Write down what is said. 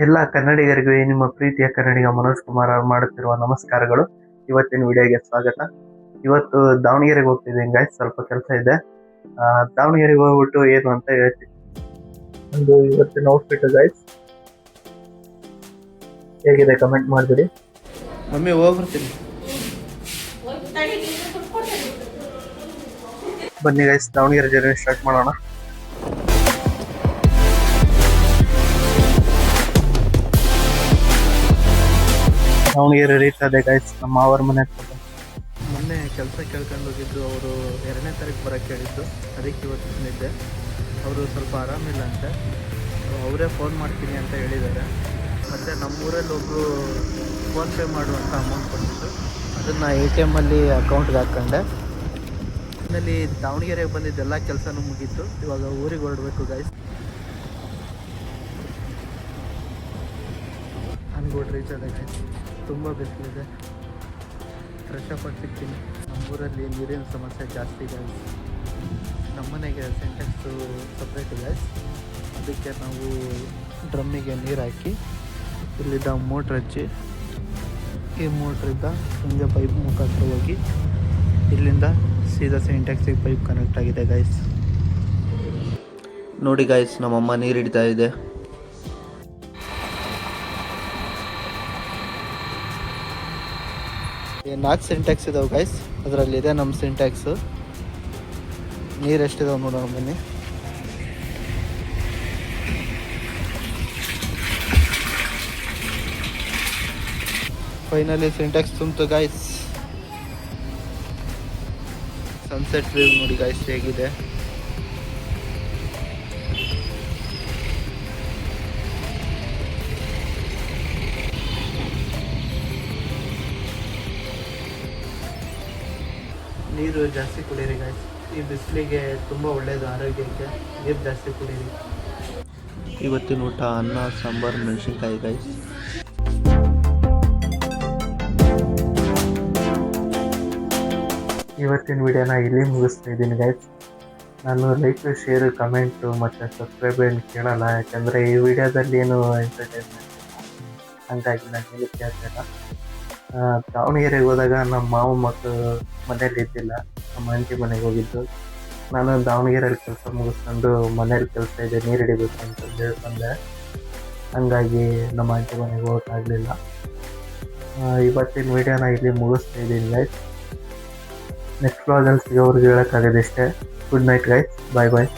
ಎಲ್ಲ ಕನ್ನಡಿಗರಿಗೆ ನಿಮ್ಮ ಪ್ರೀತಿಯ ಕನ್ನಡಿಗ ಮನೋಜ್ ಕುಮಾರ್ ಅವರು ಮಾಡುತ್ತಿರುವ ನಮಸ್ಕಾರಗಳು. ಇವತ್ತಿನ ವಿಡಿಯೋಗೆ ಸ್ವಾಗತ. ಇವತ್ತು ದಾವಣಗೆರೆಗೆ ಹೋಗ್ತಿದ್ದೀನಿ ಗಾಯ್ಸ್, ಸ್ವಲ್ಪ ಕೆಲಸ ಇದೆ. ದಾವಣಗೆರೆಗೆ ಹೋಗ್ಬಿಟ್ಟು ಏನು ಅಂತ ಹೇಳ್ತೀನಿ. ಒಂದು ಇವತ್ತಿನ ಔಟ್ಫಿಟ್ ಗಾಯ್ಸ್ ಹೇಗಿದೆ ಕಮೆಂಟ್ ಮಾಡಿಬಿಡಿ. ಮಮ್ಮಿ ಹೋಗ್ಬರ್ತೀನಿ. ಬನ್ನಿ ಗಾಯ್ಸ್, ದಾವಣಗೆರೆ ಜರ್ನಿ ಸ್ಟಾರ್ಟ್ ಮಾಡೋಣ. ದಾವಣಗೆರೆ ರೀಚ್ ಆದೆ ಗಾಯ್ಸ್. ನಮ್ಮ ಅವ್ರ ಮನೆ ಮೊನ್ನೆ ಕೆಲಸ ಕೇಳ್ಕೊಂಡು ಹೋಗಿದ್ದು, ಅವರು 2ನೇ ತಾರೀಕು ಬರೋಕ್ಕೆ ಹೇಳಿದ್ದು. ಅದಕ್ಕೆ ಇವತ್ತು ಬಂದಿದ್ದೆ. ಅವರು ಸ್ವಲ್ಪ ಆರಾಮಿಲ್ಲ ಅಂತೆ, ಅವರೇ ಫೋನ್ ಮಾಡ್ತೀನಿ ಅಂತ ಹೇಳಿದ್ದಾರೆ. ಮತ್ತು ನಮ್ಮೂರಲ್ಲಿ ಒಬ್ಬರು ಫೋನ್ಪೇ ಮಾಡುವಂಥ ಅಮೌಂಟ್ ಕೊಟ್ಟಿದ್ದು, ಅದನ್ನು ATM ಅಕೌಂಟ್ಗೆ ಹಾಕ್ಕೊಂಡೆ. ಆಮೇಲೆ ದಾವಣಗೆರೆಗೆ ಬಂದಿದ್ದೆಲ್ಲ ಕೆಲಸನೂ ಮುಗೀತು. ಇವಾಗ ಊರಿಗೆ ಹೊರಡಬೇಕು ಗಾಯ್ಸ್. ಅನ್ಗೋಡ್ ರೀಚ್ ಆದ ಗಾಯ್ಸ್. ತುಂಬ ಬಿಸಿಲಿದೆ, ಫ್ರೆಶ್ ಅಪ್ ಆಗಿ ಸಿಗ್ತೀನಿ. ನಮ್ಮೂರಲ್ಲಿ ನೀರಿನ ಸಮಸ್ಯೆ ಜಾಸ್ತಿ ಗಾಯ್ಸ್. ನಮ್ಮನೆಗೆ ಸಿಂಟೆಕ್ಸು ಸಪ್ರೇಟ್ ಗಾಯ್ಸ್. ಅದಕ್ಕೆ ನಾವು ಡ್ರಮ್ಮಿಗೆ ನೀರು ಹಾಕಿ ಇಲ್ಲಿದ್ದ ಮೋಟ್ರ್ ಹಚ್ಚಿ, ಈ ಮೋಟ್ರಿಂದ ಹಿಂಗೆ ಪೈಪ್ ಮುಖಾಂತರ ಹೋಗಿ ಇಲ್ಲಿಂದ ಸೀದಾ ಸಿಂಟೆಕ್ಸಿಗೆ ಪೈಪ್ ಕನೆಕ್ಟ್ ಆಗಿದೆ ಗಾಯ್ಸ್. ನೋಡಿ ಗಾಯ್ಸ್, ನಮ್ಮಮ್ಮ ನೀರು ಹಿಡಿತಾ ಇದೆ. ಈ 4 ಸಿಂಟ್ಯಾಕ್ಸ್ ಇದಾವೆ ಗೈಸ್, ಅದರಲ್ಲಿದೆ ನಮ್ಮ ಸಿಂಟ್ಯಾಕ್ಸು. ನೀರು ಎಷ್ಟಿದಾವೆ ನೋಡೋಣ ಬನ್ನಿ. ಫೈನಲಿ ಸಿಂಟ್ಯಾಕ್ಸ್ ತುಂಬಿತು ಗೈಸ್. ಸನ್ಸೆಟ್ ವ್ಯೂ ನೋಡಿ ಗೈಸ್ ಹೇಗಿದೆ. ನೀರು ಜಾಸ್ತಿ ಕುಡೀರಿ ಗಾಯ್ಸ್, ಈ ಬಿಸಿಲಿಗೆ ತುಂಬ ಒಳ್ಳೆಯದು ಆರೋಗ್ಯಕ್ಕೆ. ನೀರು ಜಾಸ್ತಿ ಕುಡೀರಿ. ಇವತ್ತಿನ ಊಟ ಅನ್ನ, ಸಾಂಬಾರು, ಮೆಣಸಿನ್ಕಾಯಿ ಗೈಸ್. ಇವತ್ತಿನ ವಿಡಿಯೋನ ಇಲ್ಲಿ ಮುಗಿಸ್ತಾ ಇದ್ದೀನಿ ಗೈಸ್. ನಾನು ಲೈಕ್, ಶೇರ್, ಕಮೆಂಟು ಮತ್ತು ಸಬ್ಸ್ಕ್ರೈಬ್ ಏನು ಕೇಳಲ್ಲ, ಯಾಕಂದರೆ ಈ ವಿಡಿಯೋದಲ್ಲಿ ಏನು ಎಂಟರ್ಟೈನ್ಮೆಂಟ್ ಹಂಗಾಗಿ ನಾನು ಹೇಳಿ ಕೇಳ್ತಿಲ್ಲ. ದಾವಣಗೆರೆಗೆ ಹೋದಾಗ ನಮ್ಮ ಮಾವ ಮಕ್ಕಳು ಮನೇಲಿ ಇದ್ದಿಲ್ಲ, ನಮ್ಮ ಆಂಟಿ ಮನೆಗೆ ಹೋಗಿದ್ದು. ನಾನು ದಾವಣಗೆರೆಯಲ್ಲಿ ಕೆಲಸ ಮುಗಿಸ್ಕೊಂಡು ಮನೇಲಿ ಕೆಲಸ ಇದೆ, ನೀರು ಹಿಡಿಬೇಕು ಅಂತಂದು ಬಂದೆ. ಹಂಗಾಗಿ ನಮ್ಮ ಆಂಟಿ ಮನೆಗೆ ಹೋಗೋಕ್ಕಾಗಲಿಲ್ಲ. ಇವತ್ತಿನ ವಿಡಿಯೋನ ಇಲ್ಲಿ ಮುಗಿಸ್ತಾ ಇದ್ದೀನಿ ಗೈಸ್. ನೆಕ್ಸ್ಟ್ ವ್ಲಾಗಲ್ಲಿ ಸಿಗೋವ್ರಿಗೆ ಹೇಳೋಕ್ಕಾಗೋದಿಷ್ಟೇ. ಗುಡ್ ನೈಟ್ ಗೈಸ್, ಬಾಯ್ ಬಾಯ್.